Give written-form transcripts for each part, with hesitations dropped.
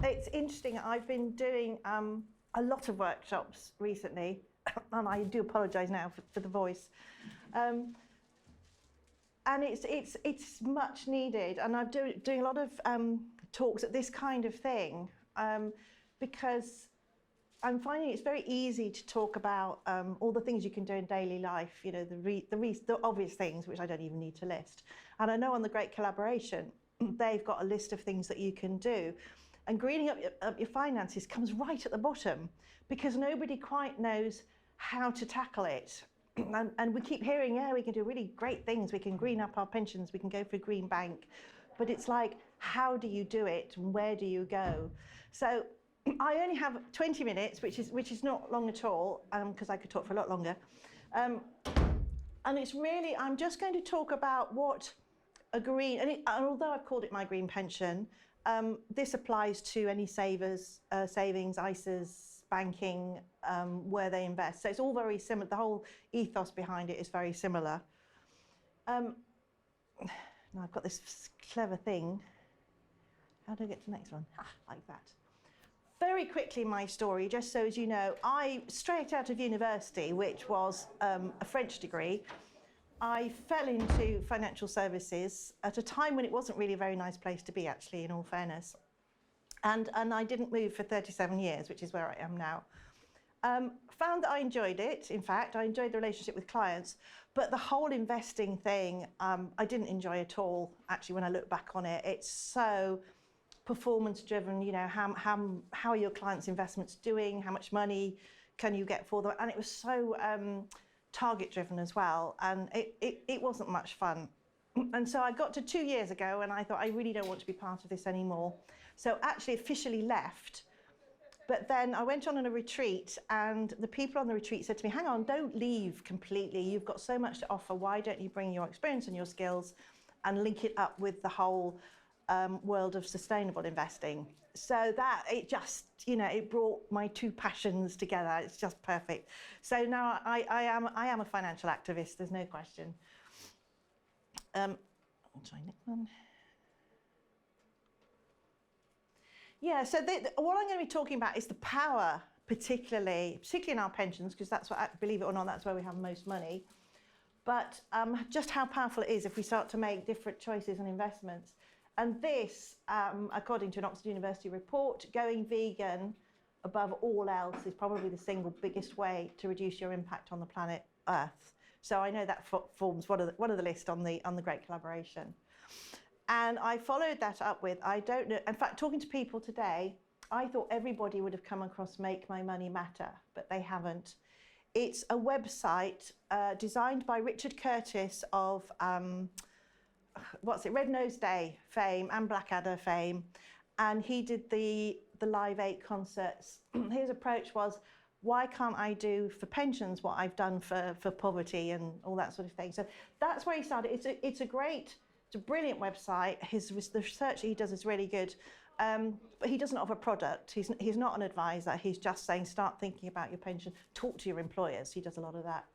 It's interesting. I've been doing a lot of workshops recently, and I do apologise now for the voice. And it's much needed, and I'm doing a lot of talks at this kind of thing because I'm finding it's very easy to talk about all the things you can do in daily life, you know, the obvious things, which I don't even need to list. And I know on the Great Collaboration, they've got a list of things that you can do. And greening up your finances comes right at the bottom because nobody quite knows how to tackle it. And we keep hearing, yeah, we can do really great things. We can green up our pensions. We can go for a green bank. But it's like, how do you do it? And where do you go? So I only have 20 minutes, which is not long at all, because I could talk for a lot longer. And it's really, I'm just going to talk about what a green, and although I've called it my green pension, this applies to any savers, savings, ISAs, banking, where they invest. So it's all very similar. The whole ethos behind it is very similar. Now I've got this clever thing. How do I get to the next one? Like that. Very quickly, my story, just so as you know, I, straight out of university, which was a French degree, I fell into financial services at a time when it wasn't really a very nice place to be, actually, in all fairness. And I didn't move for 37 years, which is where I am now. Found that I enjoyed it. In fact, I enjoyed the relationship with clients, but the whole investing thing, I didn't enjoy at all, actually, when I look back on it. It's so performance driven, you know, how are your clients' investments doing? How much money can you get for them? And it was so target driven as well, and it wasn't much fun. And so I got to 2 years ago and I thought, I really don't want to be part of this anymore. So actually officially left, but then I went on a retreat and the people on the retreat said to me, hang on, don't leave completely. You've got so much to offer. Why don't you bring your experience and your skills and link it up with the whole world of sustainable investing? So that, it just, you know, it brought my two passions together. It's just perfect. So now I am a financial activist, there's no question. I'll try next one. Yeah, so what I'm going to be talking about is the power, particularly in our pensions, because that's what, believe it or not, that's where we have most money. But just how powerful it is if we start to make different choices and investments. And this, according to an Oxford University report, going vegan above all else is probably the single biggest way to reduce your impact on the planet Earth. So I know that forms one of the list on the Great Collaboration. And I followed that up with, I don't know, in fact, talking to people today, I thought everybody would have come across Make My Money Matter, but they haven't. It's a website designed by Richard Curtis of Red Nose Day fame and Blackadder fame, and he did the Live 8 concerts. His approach was, why can't I do for pensions what I've done for poverty and all that sort of thing? So that's where he started. It's a brilliant website. The research he does is really good, but he doesn't offer a product. He's not an advisor. He's just saying, start thinking about your pension, talk to your employers. He does a lot of that.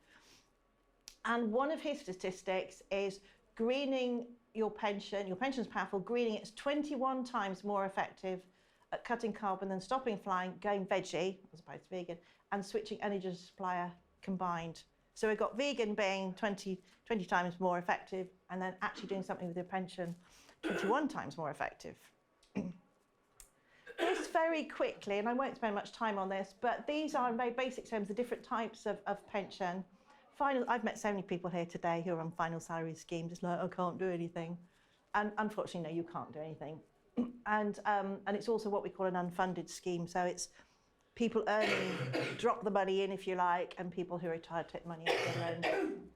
And one of his statistics is greening your pension's powerful, greening it's 21 times more effective at cutting carbon than stopping flying, going veggie, as opposed to vegan, and switching energy supplier combined. So we've got vegan being 20 times more effective, and then actually doing something with your pension 21 times more effective. This very quickly, and I won't spend much time on this, but these are in very basic terms the different types of pension. I've met so many people here today who are on final salary schemes, just like, I can't do anything. And unfortunately, no, you can't do anything. And it's also what we call an unfunded scheme. So it's people earning, drop the money in if you like, and people who are retired take money out of their own.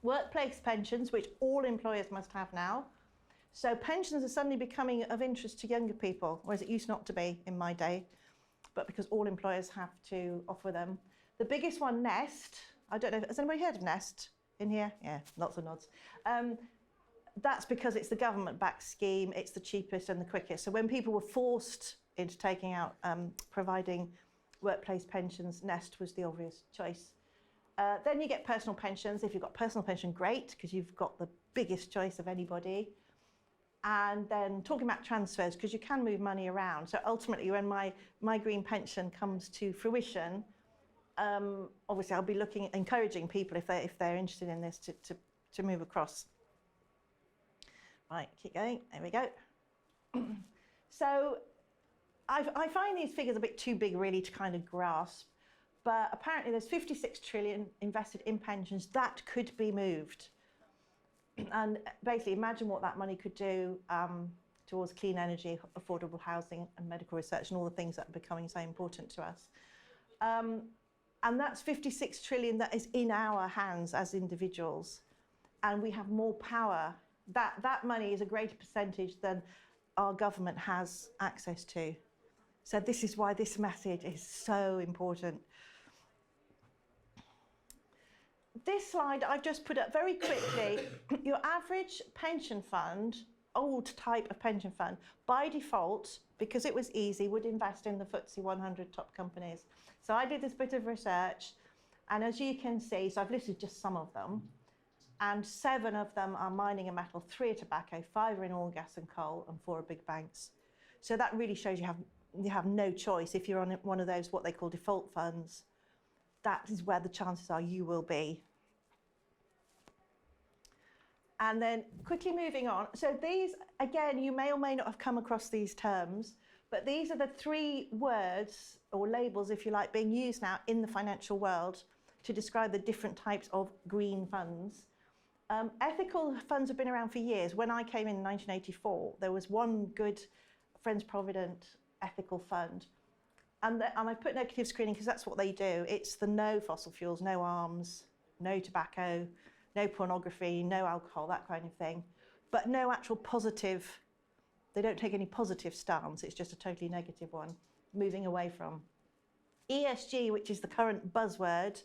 Workplace pensions, which all employers must have now. So pensions are suddenly becoming of interest to younger people, whereas it used not to be in my day, but because all employers have to offer them. The biggest one, Nest. I don't know, has anybody heard of Nest in here? Yeah, lots of nods. That's because it's the government-backed scheme, it's the cheapest and the quickest. So when people were forced into taking out, providing workplace pensions, Nest was the obvious choice. Then you get personal pensions. If you've got personal pension, great, because you've got the biggest choice of anybody. And then talking about transfers, because you can move money around. So ultimately, when my green pension comes to fruition, obviously I'll be encouraging people if they're interested in this to move across. Right, keep going. There we go. So I find these figures a bit too big really to kind of grasp, but apparently there's 56 trillion invested in pensions that could be moved. And basically imagine what that money could do towards clean energy, affordable housing and medical research and all the things that are becoming so important to us. And that's 56 trillion that is in our hands as individuals. And we have more power. That money is a greater percentage than our government has access to. So this is why this message is so important. This slide I've just put up very quickly. Your average pension fund, old type of pension fund, by default, because it was easy, would invest in the FTSE 100 top companies. So I did this bit of research, and as you can see, so I've listed just some of them, and 7 of them are mining and metal, 3 are tobacco, 5 are in oil, gas and coal, and 4 are big banks. So that really shows you have no choice. If you're on one of those, what they call default funds, that is where the chances are you will be. And then quickly moving on. So these, again, you may or may not have come across these terms, but these are the 3 words or labels, if you like, being used now in the financial world to describe the different types of green funds. Ethical funds have been around for years. When I came in 1984, there was one good Friends Provident ethical fund. And I put negative screening because that's what they do. It's the no fossil fuels, no arms, no tobacco, no pornography, no alcohol, that kind of thing. But no actual positive, they don't take any positive stance. It's just a totally negative one, moving away from. ESG, which is the current buzzword,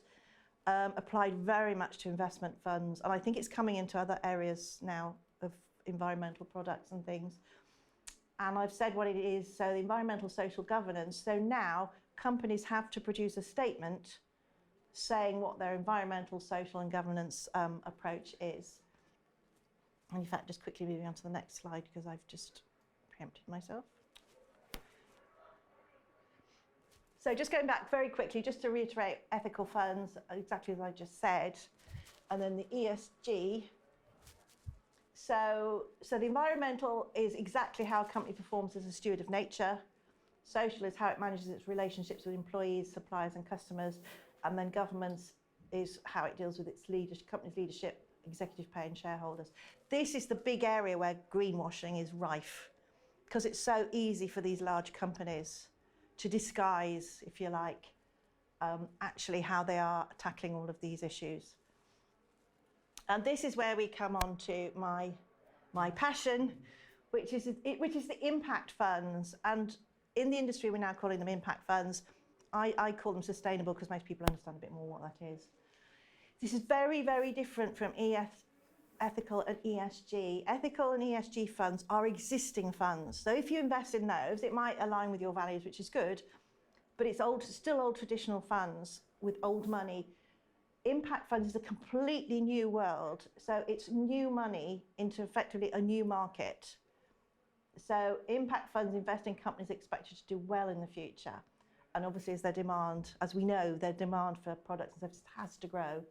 applied very much to investment funds. And I think it's coming into other areas now of environmental products and things. And I've said what it is, so the environmental social governance. So now companies have to produce a statement saying what their environmental, social and governance approach is. And in fact, just quickly moving on to the next slide because I've just preempted myself. So just going back very quickly, just to reiterate ethical funds, exactly as I just said, and then the ESG. So the environmental is exactly how a company performs as a steward of nature. Social is how it manages its relationships with employees, suppliers and customers. And then governance is how it deals with its company's leadership, executive pay and shareholders. This is the big area where greenwashing is rife because it's so easy for these large companies to disguise, if you like, actually how they are tackling all of these issues. And this is where we come on to my passion, which is the impact funds. And in the industry, we're now calling them impact funds. I call them sustainable because most people understand a bit more what that is. This is very, very different from ethical and ESG. Ethical and ESG funds are existing funds. So if you invest in those, it might align with your values, which is good, but it's still old traditional funds with old money. Impact funds is a completely new world. So it's new money into effectively a new market. So impact funds invest in companies expected to do well in the future. And obviously as their demand, as we know, their demand for products and services has to grow.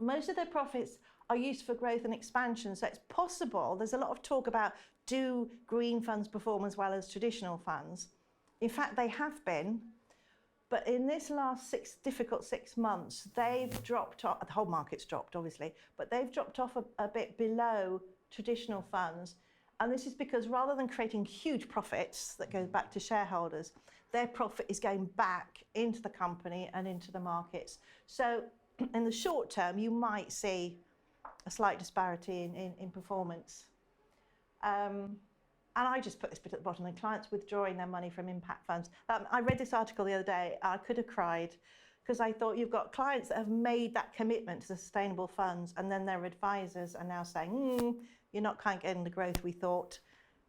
Most of their profits are used for growth and expansion. So it's possible, there's a lot of talk about, do green funds perform as well as traditional funds? In fact, they have been. But in this last difficult 6 months, they've dropped off, the whole market's dropped obviously, but they've dropped off a bit below traditional funds. And this is because rather than creating huge profits that go back to shareholders, their profit is going back into the company and into the markets. So in the short term, you might see a slight disparity in performance. And I just put this bit at the bottom, and clients withdrawing their money from impact funds. I read this article the other day, I could have cried, because I thought you've got clients that have made that commitment to sustainable funds, and then their advisors are now saying, you're not kind of getting the growth we thought.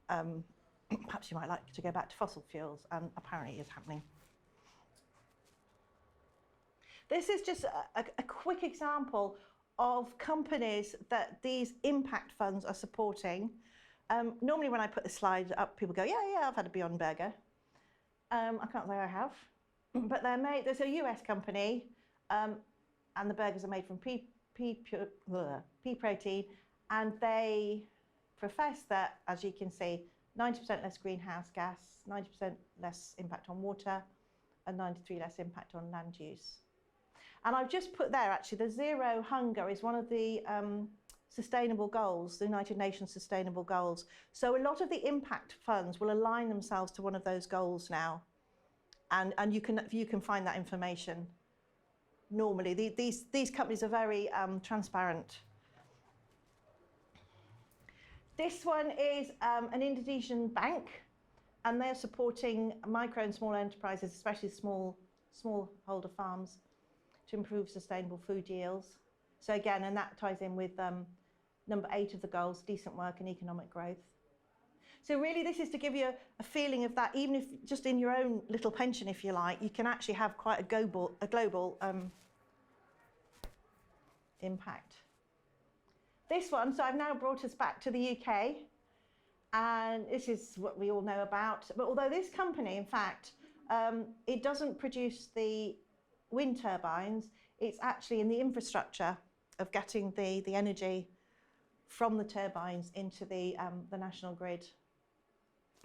Perhaps you might like to go back to fossil fuels, and apparently it is happening. This is just a quick example of companies that these impact funds are supporting. Normally when I put the slide up, people go, yeah, I've had a Beyond Burger. I can't say I have, but there's a US company, and the burgers are made from pea protein, and they profess that, as you can see, 90% less greenhouse gas, 90% less impact on water, and 93% less impact on land use. And I've just put there, actually, the zero hunger is one of the sustainable goals, the United Nations sustainable goals. So a lot of the impact funds will align themselves to one of those goals now. And you can find that information. Normally, these companies are very transparent. This one is an Indonesian bank, and they're supporting micro and small enterprises, especially smallholder farms, to improve sustainable food yields. So again, and that ties in with number 8 of the goals, decent work and economic growth. So really this is to give you a feeling of that, even if just in your own little pension, if you like, you can actually have quite a global impact. This one, so I've now brought us back to the UK, and this is what we all know about. But although this company, in fact, it doesn't produce the wind turbines, it's actually in the infrastructure of getting the energy from the turbines into the national grid.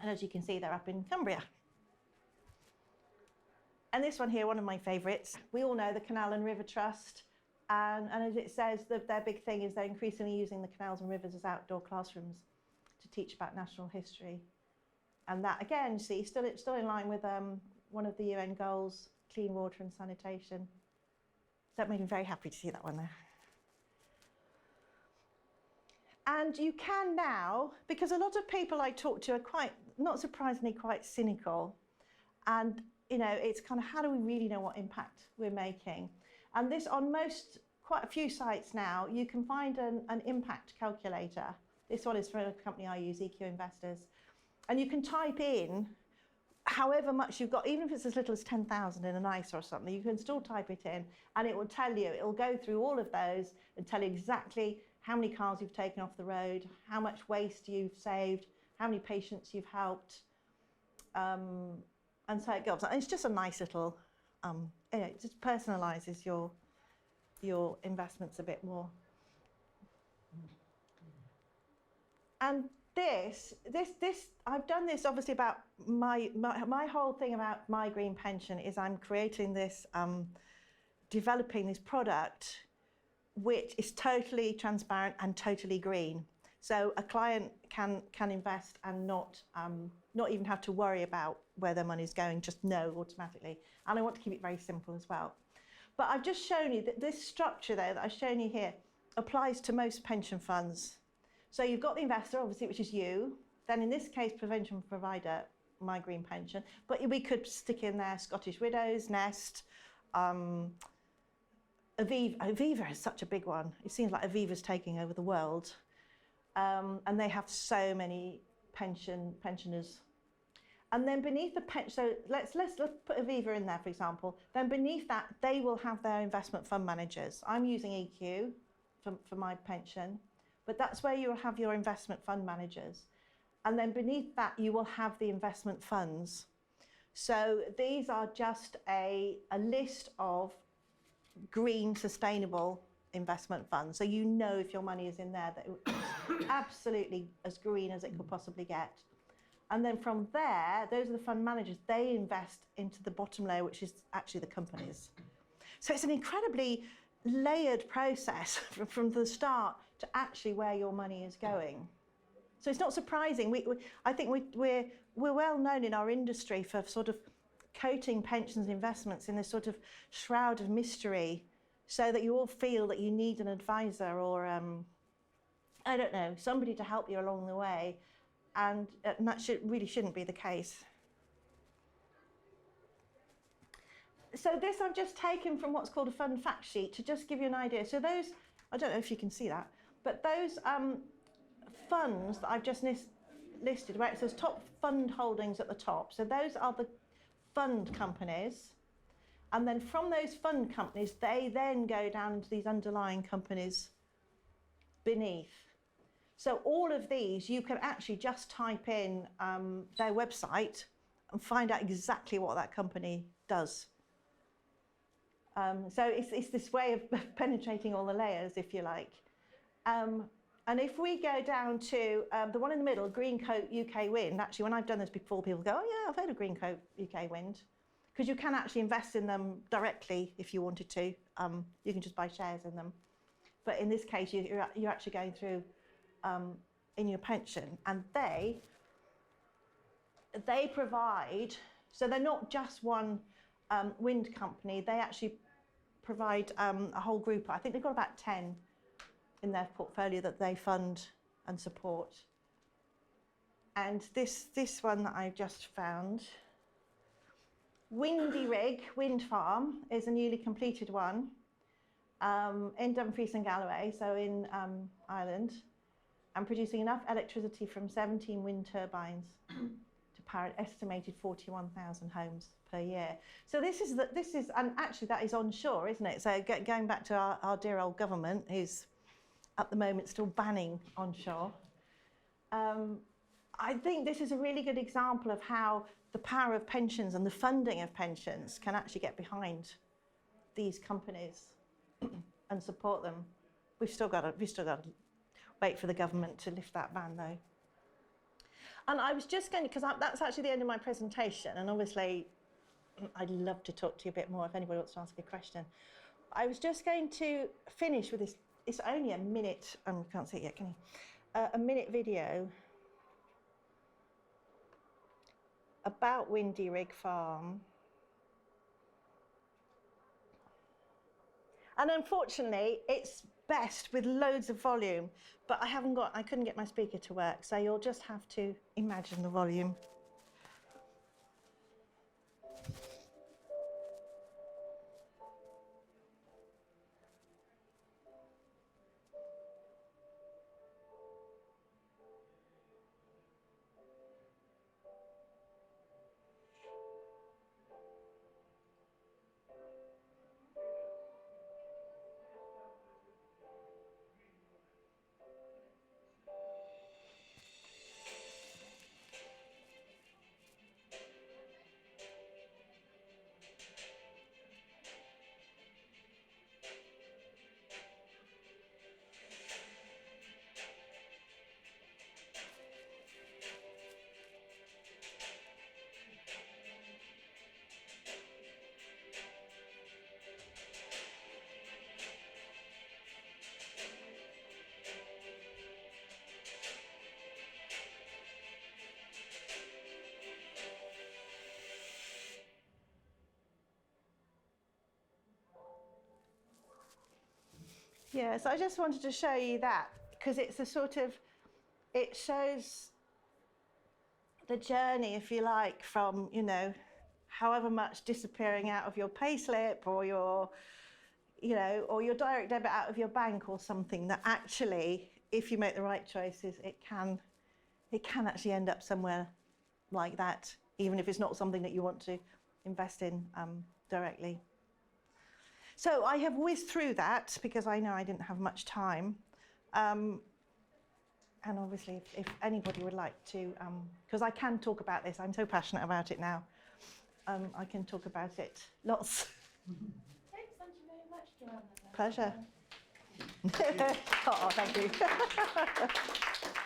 And as you can see, they're up in Cumbria. And this one here, one of my favourites, we all know the Canal and River Trust. And as it says, their big thing is they're increasingly using the canals and rivers as outdoor classrooms to teach about national history. And that, again, see, still in line with one of the UN goals, clean water and sanitation. So that made me very happy to see that one there. And you can now, because a lot of people I talk to are quite, not surprisingly, quite cynical. And, you know, it's kind of, how do we really know what impact we're making? And this, on quite a few sites now, you can find an impact calculator. This one is for a company I use, EQ Investors. And you can type in however much you've got, even if it's as little as 10,000 in an ISA or something, you can still type it in and it will tell you, it'll go through all of those and tell you exactly how many cars you've taken off the road, how much waste you've saved, how many patients you've helped, and so it goes. And it's just a nice little, it just personalises your investments a bit more. And this, I've done this obviously about my whole thing about my green pension is I'm creating this, developing this product which is totally transparent and totally green. So a client can invest and not even have to worry about where their money's going, just know automatically. And I want to keep it very simple as well. But I've just shown you that this structure there that I've shown you here applies to most pension funds. So you've got the investor, obviously, which is you. Then in this case, prevention provider, my green pension. But we could stick in there Scottish Widows, Nest, Aviva. Aviva is such a big one. It seems like Aviva's taking over the world. And they have so many pensioners. And then beneath the pension, so let's put Aviva in there, for example. Then beneath that, they will have their investment fund managers. I'm using EQ for my pension. But that's where you will have your investment fund managers. And then beneath that, you will have the investment funds. So these are just a list of green, sustainable investment funds. So you know if your money is in there, that it's absolutely as green as it could possibly get. And then from there, those are the fund managers. They invest into the bottom layer, which is actually the companies. So it's an incredibly layered process from the start to actually where your money is going. So it's not surprising. I think we're well known in our industry for sort of coating pensions investments in this sort of shroud of mystery, so that you all feel that you need an advisor or I don't know, somebody to help you along the way, and that really shouldn't be the case. So this I've just taken from what's called a fund fact sheet to just give you an idea. So those, I don't know if you can see that, but those funds that I've just listed, where it says top fund holdings at the top, so those are the fund companies. And then from those fund companies, they then go down to these underlying companies beneath. So all of these, you can actually just type in their website and find out exactly what that company does. So it's this way of penetrating all the layers, if you like. And if we go down to the one in the middle, Greencoat UK Wind, actually when I've done this before, people go, oh yeah, I've heard of Greencoat UK Wind. Because you can actually invest in them directly if you wanted to. You can just buy shares in them. But in this case, you're actually going through in your pension. And they provide, so they're not just one wind company, they actually provide a whole group. I think they've got about 10 in their portfolio that they fund and support. And this one that I've just found, Windy Rig Wind Farm, is a newly completed one in Dumfries and Galloway, so in Ireland, and producing enough electricity from 17 wind turbines to power an estimated 41,000 homes per year. So this is, and actually that is onshore, isn't it? So going back to our dear old government, who's at the moment still banning onshore. I think this is a really good example of how the power of pensions and the funding of pensions can actually get behind these companies and support them. We've still got to wait for the government to lift that ban, though. And I was just going to, because that's actually the end of my presentation, and obviously I'd love to talk to you a bit more if anybody wants to ask a question. I was just going to finish with this. It's only a minute. Can't see it yet, can you? A minute video about Windy Rig Farm. And unfortunately, it's best with loads of volume, but I couldn't get my speaker to work, so you'll just have to imagine the volume. Yeah, so I just wanted to show you that because it's a sort of, it shows the journey, if you like, from, you know, however much disappearing out of your payslip or your, you know, or your direct debit out of your bank or something, that actually, if you make the right choices, it can actually end up somewhere like that, even if it's not something that you want to invest in directly. So I have whizzed through that because I know I didn't have much time. And obviously, if anybody would like to, because I can talk about this, I'm so passionate about it now. I can talk about it lots. Thanks, thank you very much, Joanna. Pleasure. Oh, thank you.